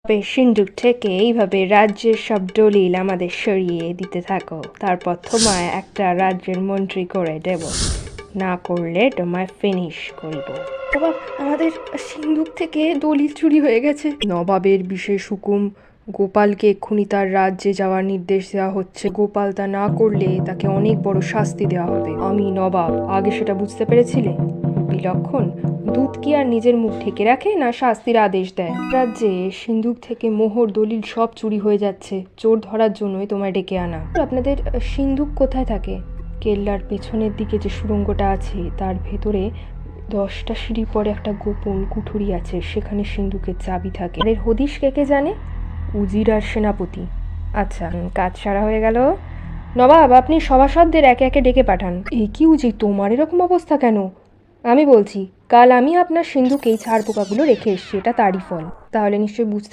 সিন্ধুক থেকে এইভাবে রাজ্যের সব দলিল আমাদের সরিয়ে দিতে থাকো, তারপর তোমায় একটা রাজ্যের মন্ত্রী করে দেব, না করলে তোমায় ফিনিশ করব। বাবা, আমাদের সিন্ধুক থেকে দলিল চুরি হয়ে গেছে। নবাবের বিশেষ হুকুম, গোপালকে এক্ষুনি তার রাজ্যে যাওয়ার নির্দেশ দেওয়া হচ্ছে। গোপাল তা না করলে তাকে অনেক বড় শাস্তি দেওয়া হবে। আমি নবাব, আগে সেটা বুঝতে পেরেছিলে? বিলক্ষণ, দূত কি আর নিজের মুখ ঢেকে রাখে, না শাস্তির আদেশ দেয়? রাজ্যে সিন্ধুক থেকে মোহর দলিল সব চুরি হয়ে যাচ্ছে। চোর ধরার জন্যই তোমায় ডেকে আনা। আপনাদের সিন্ধুক কোথায় থাকে? কেল্লার পেছনের দিকে যে সুড়ঙ্গটা আছে তার ভেতরে 10টা সিঁড়ি পরে একটা গোপন কুঠুরি আছে, সেখানে সিন্ধুকের চাবি থাকে। এর হদিশ কে জানে? উজির আর সেনাপতি। আচ্ছা, কাজ সারা হয়ে গেল। নবাব, আপনি সভাসদদের একে একে ডেকে পাঠান। এ কি উজির, তোমার এরকম অবস্থা কেন? আমি বলছি, কাল আমি আপনার সিন্ধুকেই ছাড় পোকাগুলো রেখে এসছি, এটা তারই ফল। তাহলে নিশ্চয়ই বুঝতে